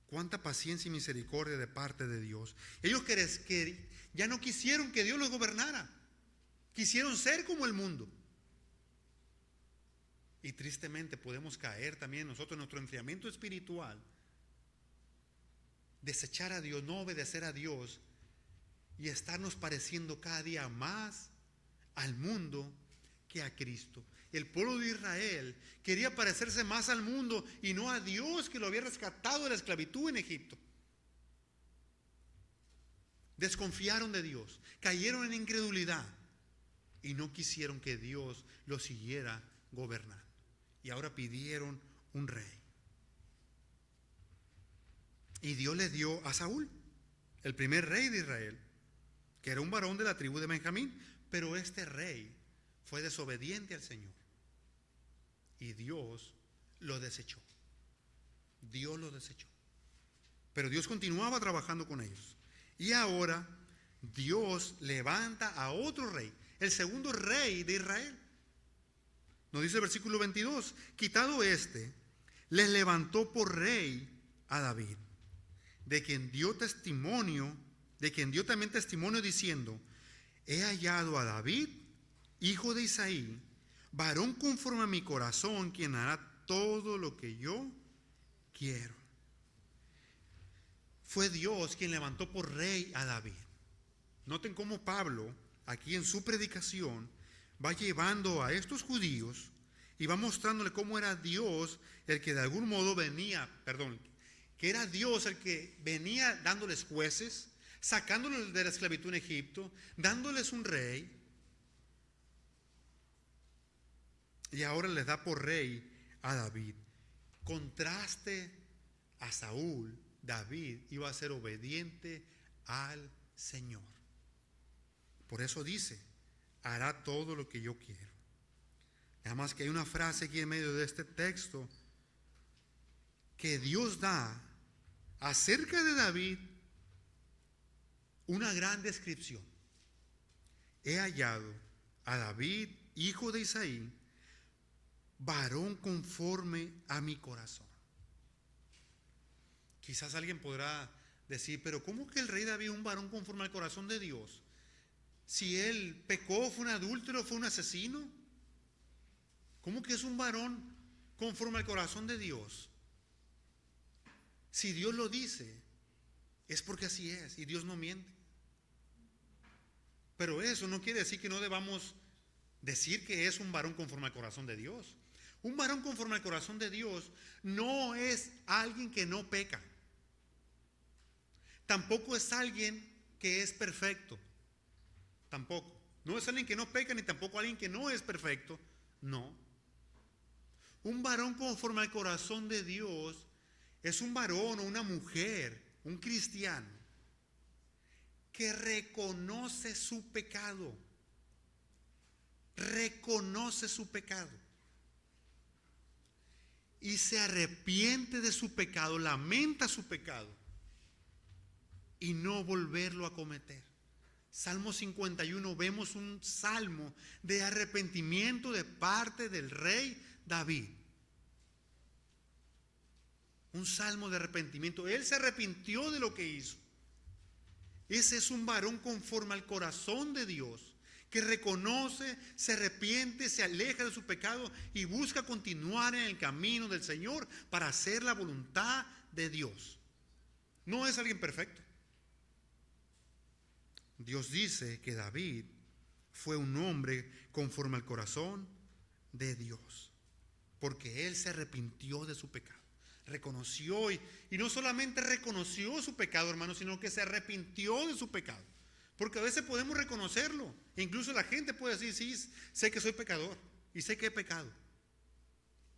Cuánta paciencia y misericordia de parte de Dios. Ellos ya no quisieron que Dios los gobernara. Quisieron ser como el mundo. Y tristemente podemos caer también nosotros en nuestro enfriamiento espiritual. Desechar a Dios, no obedecer a Dios. Y estarnos pareciendo cada día más al mundo que a Cristo. El pueblo de Israel quería parecerse más al mundo y no a Dios, que lo había rescatado de la esclavitud en Egipto. desconfiaron de Dios, cayeron en incredulidad y no quisieron que Dios los siguiera gobernando. Y ahora pidieron un rey. Y Dios les dio a Saúl, el primer rey de Israel, que era un varón de la tribu de Benjamín. Pero este rey fue desobediente al Señor y Dios lo desechó. Dios lo desechó. Pero Dios continuaba trabajando con ellos. Y ahora Dios levanta a otro rey, el segundo rey de Israel. Nos dice el versículo 22, quitado este, les levantó por rey a David, de quien dio también testimonio diciendo, he hallado a David, hijo de Isaí, varón conforme a mi corazón, quien hará todo lo que yo quiero. Fue Dios quien levantó por rey a David. Noten cómo Pablo, aquí en su predicación, va llevando a estos judíos y va mostrándole cómo era Dios el que de algún modo que era Dios el que venía dándoles jueces, sacándoles de la esclavitud en Egipto, dándoles un rey, y ahora les da por rey a David. Contraste a Saúl, David iba a ser obediente al Señor. Por eso dice, hará todo lo que yo quiero. Además que hay una frase aquí en medio de este texto que Dios da acerca de David, una gran descripción. He hallado a David, hijo de Isaí, varón conforme a mi corazón. Quizás alguien podrá decir, pero ¿cómo que el rey David es un varón conforme al corazón de Dios? Si él pecó, fue un adúltero, fue un asesino. ¿Cómo que es un varón conforme al corazón de Dios? Si Dios lo dice, es porque así es y Dios no miente. Pero eso no quiere decir que no debamos decir que es un varón conforme al corazón de Dios. Un varón conforme al corazón de Dios no es alguien que no peca. Tampoco es alguien que es perfecto. Tampoco. No es alguien que no peca ni tampoco alguien que no es perfecto. No. Un varón conforme al corazón de Dios es un varón o una mujer, un cristiano, que reconoce su pecado. Reconoce su pecado. Y se arrepiente de su pecado, lamenta su pecado. Y no volverlo a cometer. Salmo 51, vemos un salmo de arrepentimiento de parte del rey David. Un salmo de arrepentimiento. Él se arrepintió de lo que hizo. Ese es un varón conforme al corazón de Dios, que reconoce, se arrepiente, se aleja de su pecado y busca continuar en el camino del Señor para hacer la voluntad de Dios. No es alguien perfecto. Dios dice que David fue un hombre conforme al corazón de Dios, porque él se arrepintió de su pecado. Reconoció y no solamente reconoció su pecado, hermano, sino que se arrepintió de su pecado. Porque a veces podemos reconocerlo. Incluso la gente puede decir, sí, sé que soy pecador y sé que he pecado.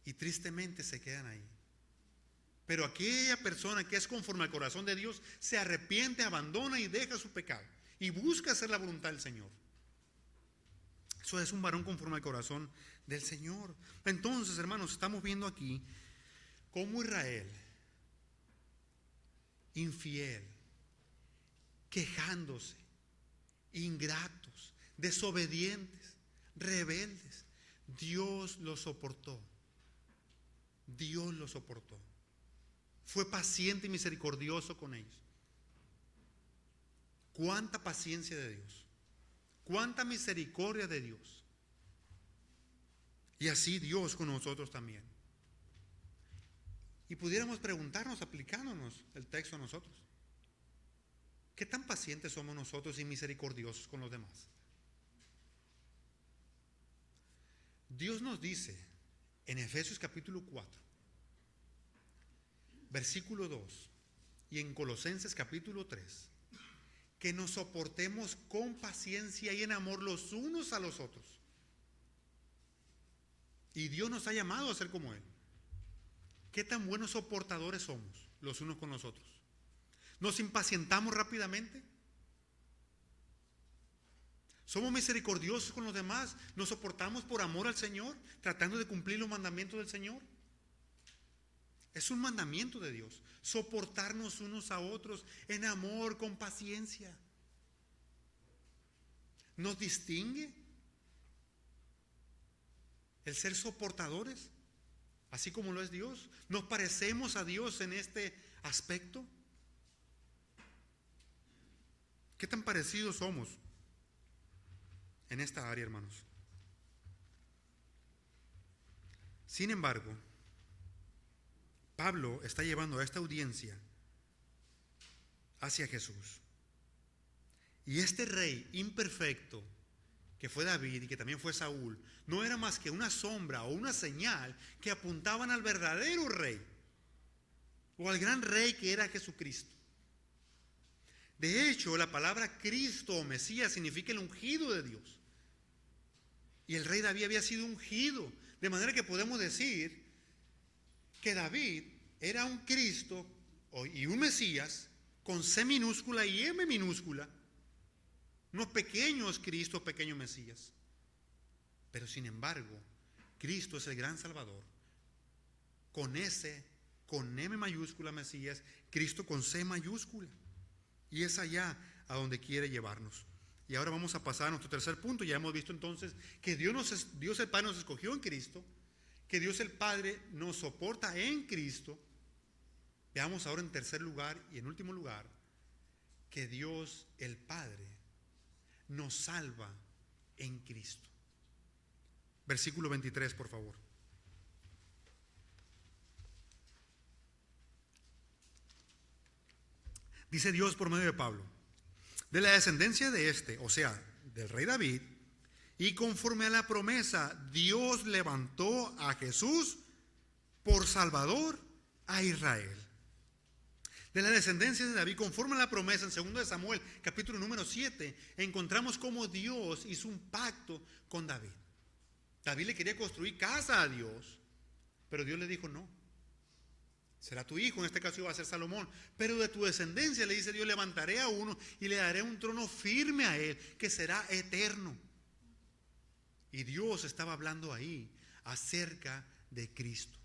Y tristemente se quedan ahí. Pero aquella persona que es conforme al corazón de Dios se arrepiente, abandona y deja su pecado y busca hacer la voluntad del Señor. Eso es un varón conforme al corazón del Señor. Entonces, hermanos, estamos viendo aquí cómo Israel, infiel, quejándose, ingratos, desobedientes, rebeldes, Dios los soportó. Dios los soportó. Fue paciente y misericordioso con ellos. Cuánta paciencia de Dios, cuánta misericordia de Dios. Y así Dios con nosotros también. Y pudiéramos preguntarnos, aplicándonos el texto a nosotros, ¿qué tan pacientes somos nosotros y misericordiosos con los demás? Dios nos dice en Efesios capítulo 4, versículo 2, y en Colosenses capítulo 3, que nos soportemos con paciencia y en amor los unos a los otros. Y Dios nos ha llamado a ser como Él. ¿Qué tan buenos soportadores somos los unos con los otros? ¿Nos impacientamos rápidamente? ¿Somos misericordiosos con los demás? ¿Nos soportamos por amor al Señor, tratando de cumplir los mandamientos del Señor? Es un mandamiento de Dios, soportarnos unos a otros en amor, con paciencia. ¿Nos distingue el ser soportadores, así como lo es Dios? ¿Nos parecemos a Dios en este aspecto? ¿Qué tan parecidos somos en esta área, hermanos? Sin embargo, Pablo está llevando a esta audiencia hacia Jesús. Y este rey imperfecto, que fue David y que también fue Saúl, no era más que una sombra o una señal que apuntaban al verdadero rey, o al gran rey que era Jesucristo. De hecho, la palabra Cristo o Mesías significa el ungido de Dios. Y el rey David había sido ungido, de manera que podemos decir que David era un Cristo y un Mesías con C minúscula y M minúscula, unos pequeños Cristos, pequeños Mesías. Pero sin embargo, Cristo es el gran Salvador, con S, con M mayúscula Mesías, Cristo con C mayúscula. Y es allá a donde quiere llevarnos. Y ahora vamos a pasar a nuestro tercer punto. Ya hemos visto entonces que Dios el Padre nos escogió en Cristo, que Dios el Padre nos soporta en Cristo. Veamos ahora en tercer lugar y en último lugar, que Dios el Padre nos salva en Cristo. Versículo 23, por favor. Dice Dios por medio de Pablo: de la descendencia de este, o sea, del rey David, y conforme a la promesa, Dios levantó a Jesús por Salvador a Israel. De la descendencia de David, conforme a la promesa, en 2 de Samuel, capítulo número 7, encontramos cómo Dios hizo un pacto con David. David le quería construir casa a Dios, pero Dios le dijo: no, será tu hijo, en este caso iba a ser Salomón, pero de tu descendencia, le dice Dios, levantaré a uno y le daré un trono firme a él, que será eterno. Y Dios estaba hablando ahí acerca de Cristo.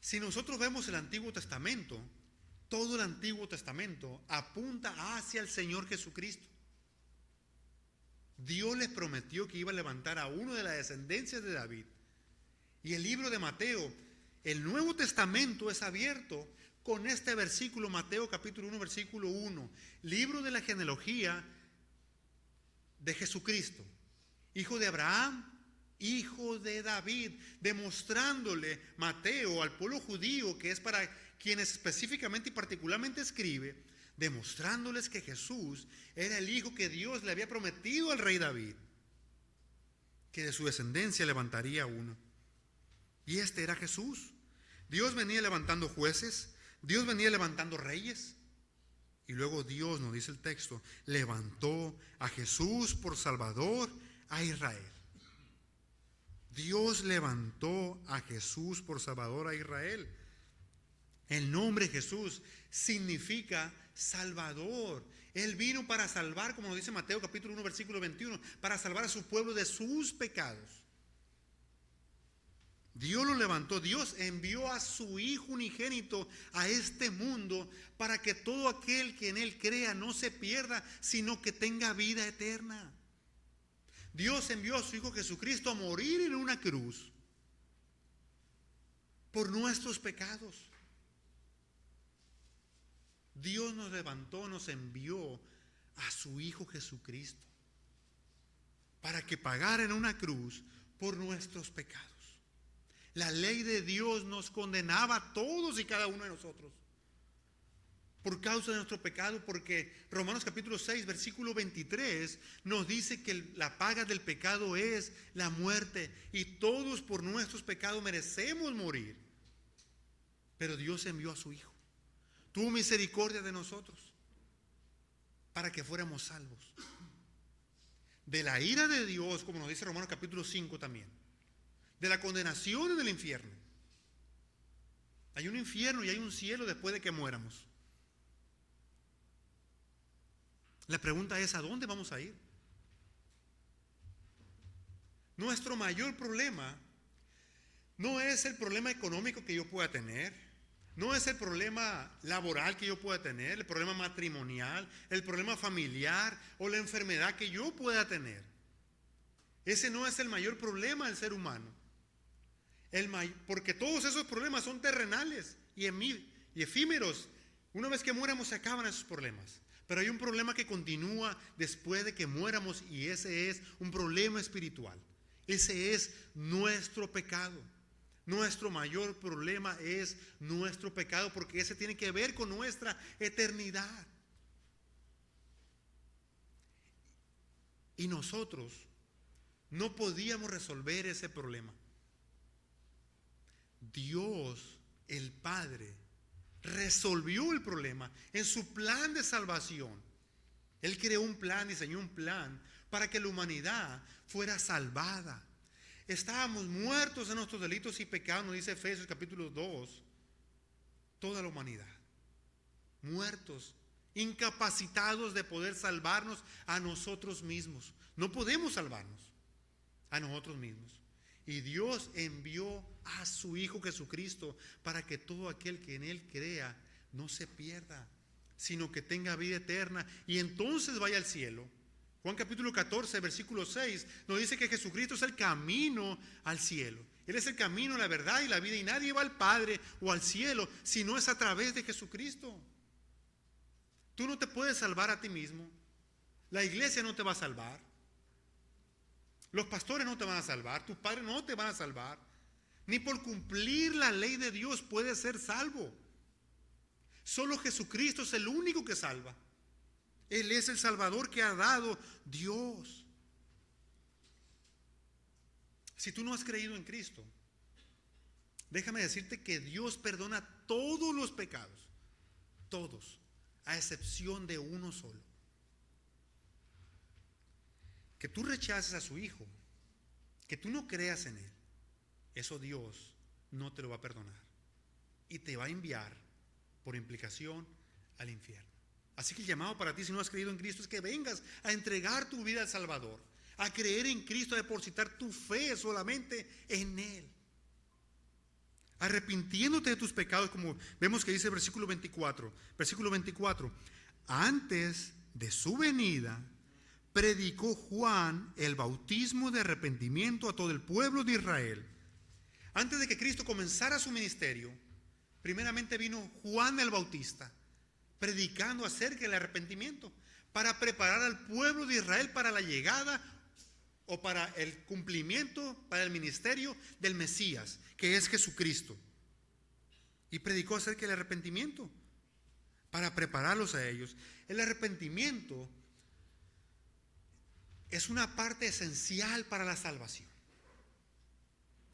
Si nosotros vemos el Antiguo Testamento, todo el Antiguo Testamento apunta hacia el Señor Jesucristo. Dios les prometió que iba a levantar a uno de la descendencia de David. Y el libro de Mateo, el Nuevo Testamento es abierto con este versículo, Mateo capítulo 1, versículo 1, libro de la genealogía de Jesucristo, hijo de Abraham, hijo de David, demostrándole Mateo al pueblo judío, que es para quienes específicamente y particularmente escribe, demostrándoles que Jesús era el hijo que Dios le había prometido al rey David, que de su descendencia levantaría uno. Y este era Jesús. Dios venía levantando jueces, Dios venía levantando reyes, y luego Dios, nos dice el texto, levantó a Jesús por Salvador a Israel. Dios levantó a Jesús por Salvador a Israel. El nombre Jesús significa Salvador. Él vino para salvar, como nos dice Mateo capítulo 1 versículo 21, para salvar a su pueblo de sus pecados. Dios lo levantó. Dios envió a su Hijo unigénito a este mundo para que todo aquel que en Él crea no se pierda, sino que tenga vida eterna. Dios envió a su Hijo Jesucristo a morir en una cruz por nuestros pecados. Dios nos levantó, nos envió a su Hijo Jesucristo para que pagara en una cruz por nuestros pecados. La ley de Dios nos condenaba a todos y cada uno de nosotros por causa de nuestro pecado, porque Romanos capítulo 6 versículo 23 nos dice que la paga del pecado es la muerte, y todos por nuestros pecados merecemos morir. Pero Dios envió a su Hijo, tuvo misericordia de nosotros, para que fuéramos salvos. De la ira de Dios, como nos dice Romanos capítulo 5 también. De la condenación en el infierno. Hay un infierno y hay un cielo después de que muéramos. La pregunta es, ¿a dónde vamos a ir? Nuestro mayor problema no es el problema económico que yo pueda tener, no es el problema laboral que yo pueda tener, el problema matrimonial, el problema familiar o la enfermedad que yo pueda tener. Ese no es el mayor problema del ser humano. Porque todos esos problemas son terrenales y efímeros. Una vez que muéramos se acaban esos problemas. Pero hay un problema que continúa después de que muéramos y ese es un problema espiritual. Ese es nuestro pecado. Nuestro mayor problema es nuestro pecado porque ese tiene que ver con nuestra eternidad. Y nosotros no podíamos resolver ese problema. Dios, el Padre, resolvió el problema en su plan de salvación. Él creó un plan, diseñó un plan para que la humanidad fuera salvada. Estábamos muertos en nuestros delitos y pecados, nos dice Efesios capítulo 2, toda la humanidad. Muertos, incapacitados de poder salvarnos a nosotros mismos. No podemos salvarnos a nosotros mismos. Y Dios envió a su Hijo Jesucristo para que todo aquel que en Él crea no se pierda, sino que tenga vida eterna y entonces vaya al cielo. Juan capítulo 14, versículo 6 nos dice que Jesucristo es el camino al cielo. Él es el camino, la verdad y la vida y nadie va al Padre o al cielo si no es a través de Jesucristo. Tú no te puedes salvar a ti mismo. La iglesia no te va a salvar. Los pastores no te van a salvar. Tus padres no te van a salvar. Ni por cumplir la ley de Dios puedes ser salvo. Solo Jesucristo es el único que salva. Él es el Salvador que ha dado Dios. Si tú no has creído en Cristo, déjame decirte que Dios perdona todos los pecados. Todos, a excepción de uno solo. Que tú rechaces a su Hijo, que tú no creas en Él, eso Dios no te lo va a perdonar. Y te va a enviar, por implicación, al infierno. Así que el llamado para ti, si no has creído en Cristo, es que vengas a entregar tu vida al Salvador, a creer en Cristo, a depositar tu fe solamente en Él. Arrepintiéndote de tus pecados, como vemos que dice el versículo 24. Versículo 24. Antes de su venida, predicó Juan el bautismo de arrepentimiento a todo el pueblo de Israel. Antes de que Cristo comenzara su ministerio, primeramente vino Juan el Bautista, predicando acerca del arrepentimiento, para preparar al pueblo de Israel para la llegada o para el cumplimiento, para el ministerio del Mesías, que es Jesucristo. Y predicó acerca del arrepentimiento, para prepararlos a ellos. El arrepentimiento es una parte esencial para la salvación.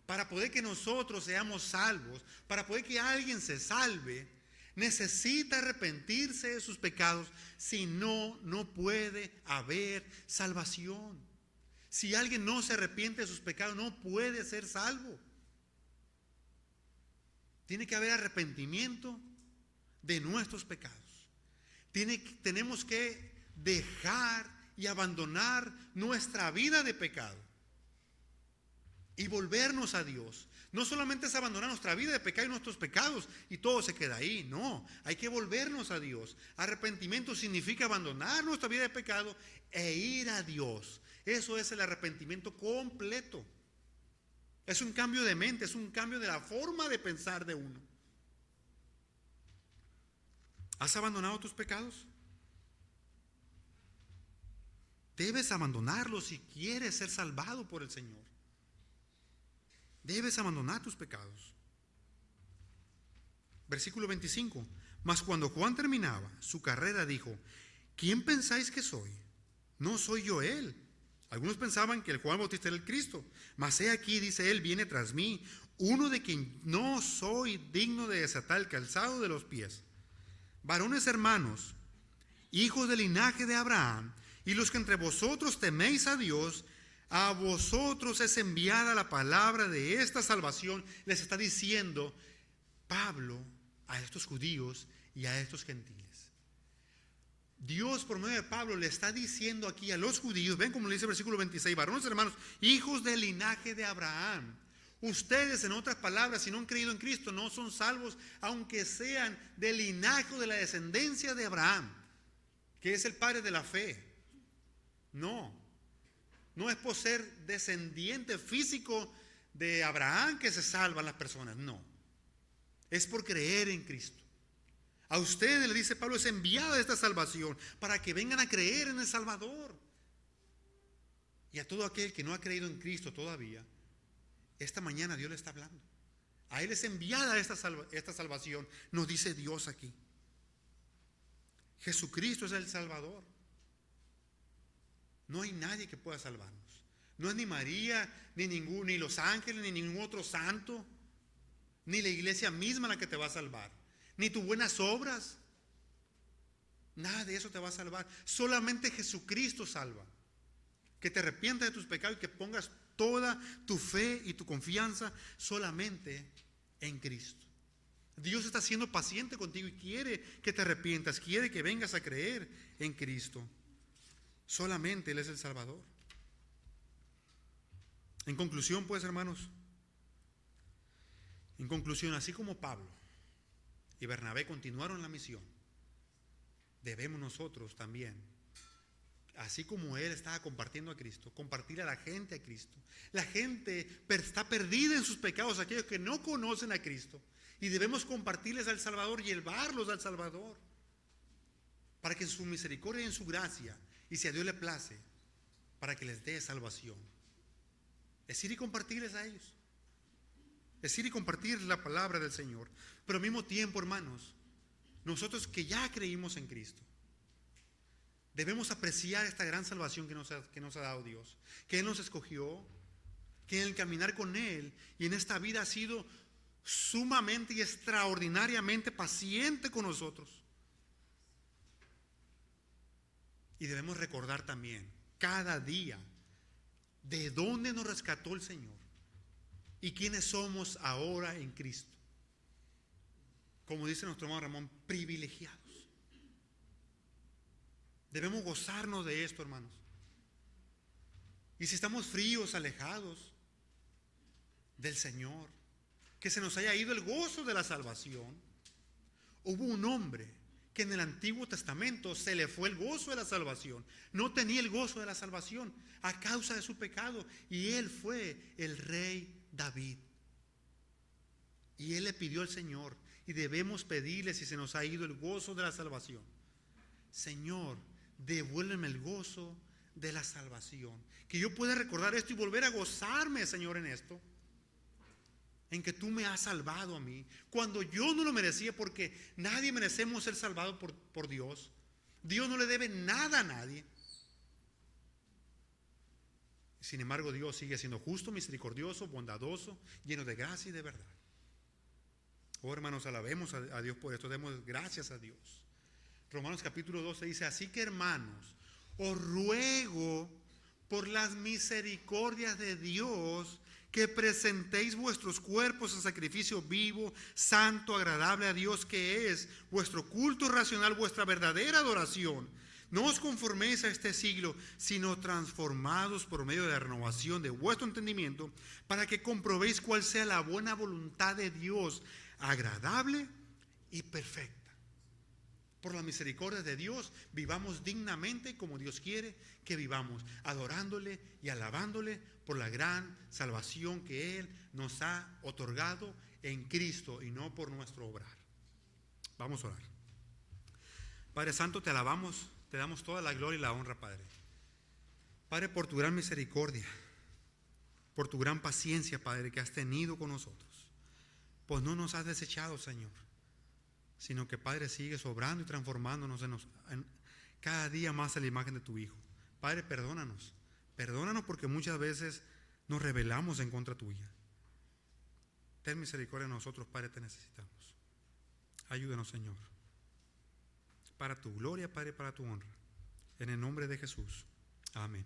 Para poder que nosotros seamos salvos, para poder que alguien se salve, necesita arrepentirse de sus pecados. Si no, no puede haber salvación. Si alguien no se arrepiente de sus pecados, no puede ser salvo. Tiene que haber arrepentimiento de nuestros pecados. Tenemos que dejar y abandonar nuestra vida de pecado y volvernos a Dios. No solamente es abandonar nuestra vida de pecado y nuestros pecados y todo se queda ahí. No, hay que volvernos a Dios. Arrepentimiento significa abandonar nuestra vida de pecado e ir a Dios. Eso es el arrepentimiento completo. Es un cambio de mente, es un cambio de la forma de pensar de uno. ¿Has abandonado tus pecados? Debes abandonarlos si quieres ser salvado por el Señor. Debes abandonar tus pecados. Versículo 25. Mas cuando Juan terminaba su carrera dijo: ¿quién pensáis que soy? No soy yo él. Algunos pensaban que el Juan Bautista era el Cristo. Mas he aquí, dice él, viene tras mí uno de quien no soy digno de desatar el calzado de los pies. Varones hermanos, hijos del linaje de Abraham, y los que entre vosotros teméis a Dios, a vosotros es enviada la palabra de esta salvación. Les está diciendo Pablo a estos judíos y a estos gentiles. Dios por medio de Pablo le está diciendo aquí a los judíos, ven como le dice el versículo 26, varones hermanos, hijos del linaje de Abraham. Ustedes, en otras palabras, si no han creído en Cristo, no son salvos, aunque sean del linaje o de la descendencia de Abraham, que es el padre de la fe. No es por ser descendiente físico de Abraham que se salvan las personas, no. Es por creer en Cristo. A ustedes, le dice Pablo, es enviada esta salvación para que vengan a creer en el Salvador. Y a todo aquel que no ha creído en Cristo todavía, esta mañana Dios le está hablando. A él es enviada esta salvación, nos dice Dios aquí. Jesucristo es el Salvador. No hay nadie que pueda salvarnos. No es ni María, ni los ángeles, ni ningún otro santo, ni la iglesia misma la que te va a salvar, ni tus buenas obras. Nada de eso te va a salvar. Solamente Jesucristo salva. Que te arrepientas de tus pecados y que pongas toda tu fe y tu confianza solamente en Cristo. Dios está siendo paciente contigo y quiere que te arrepientas, quiere que vengas a creer en Cristo. Solamente Él es el Salvador. En conclusión, pues, hermanos, así como Pablo y Bernabé continuaron la misión, debemos nosotros también, así como él estaba compartiendo a Cristo, compartir a la gente a Cristo. La gente está perdida en sus pecados, aquellos que no conocen a Cristo, y debemos compartirles al Salvador y llevarlos al Salvador, para que en su misericordia y en su gracia, y si a Dios le place, para que les dé salvación. Es ir y compartirles a ellos. Es ir y compartir la palabra del Señor. Pero al mismo tiempo, hermanos, nosotros que ya creímos en Cristo, debemos apreciar esta gran salvación que nos ha dado Dios, que Él nos escogió, que en el caminar con Él y en esta vida ha sido sumamente y extraordinariamente paciente con nosotros. Y debemos recordar también cada día de dónde nos rescató el Señor y quiénes somos ahora en Cristo. Como dice nuestro hermano Ramón, privilegiados. Debemos gozarnos de esto, hermanos. Y si estamos fríos, alejados del Señor, que se nos haya ido el gozo de la salvación. Hubo un hombre que en el Antiguo Testamento se le fue el gozo de la salvación. No tenía el gozo de la salvación a causa de su pecado. Y él fue el rey David. Y él le pidió al Señor, y debemos pedirle si se nos ha ido el gozo de la salvación: Señor, devuélveme el gozo de la salvación. Que yo pueda recordar esto y volver a gozarme, Señor, en esto. En que tú me has salvado a mí, cuando yo no lo merecía, porque nadie merecemos ser salvados por Dios. Dios no le debe nada a nadie. Sin embargo, Dios sigue siendo justo, misericordioso, bondadoso, lleno de gracia y de verdad. Oh, hermanos, alabemos a Dios por esto, demos gracias a Dios. Romanos capítulo 12 dice: así que, hermanos, os ruego por las misericordias de Dios que presentéis vuestros cuerpos en sacrificio vivo, santo, agradable a Dios, que es vuestro culto racional, vuestra verdadera adoración. No os conforméis a este siglo, sino transformados por medio de la renovación de vuestro entendimiento, para que comprobéis cuál sea la buena voluntad de Dios, agradable y perfecta. Por la misericordia de Dios, vivamos dignamente como Dios quiere que vivamos, adorándole y alabándole por la gran salvación que Él nos ha otorgado en Cristo y no por nuestro obrar. Vamos a orar. Padre Santo, te alabamos, te damos toda la gloria y la honra, Padre. Padre, por tu gran misericordia, por tu gran paciencia, Padre, que has tenido con nosotros. Pues no nos has desechado, Señor, sino que, Padre, sigues obrando y transformándonos en cada día más a la imagen de tu Hijo. Padre, perdónanos porque muchas veces nos rebelamos en contra tuya. Ten misericordia de nosotros, Padre, te necesitamos. Ayúdanos, Señor. para tu gloria, Padre, para tu honra. En el nombre de Jesús. Amén.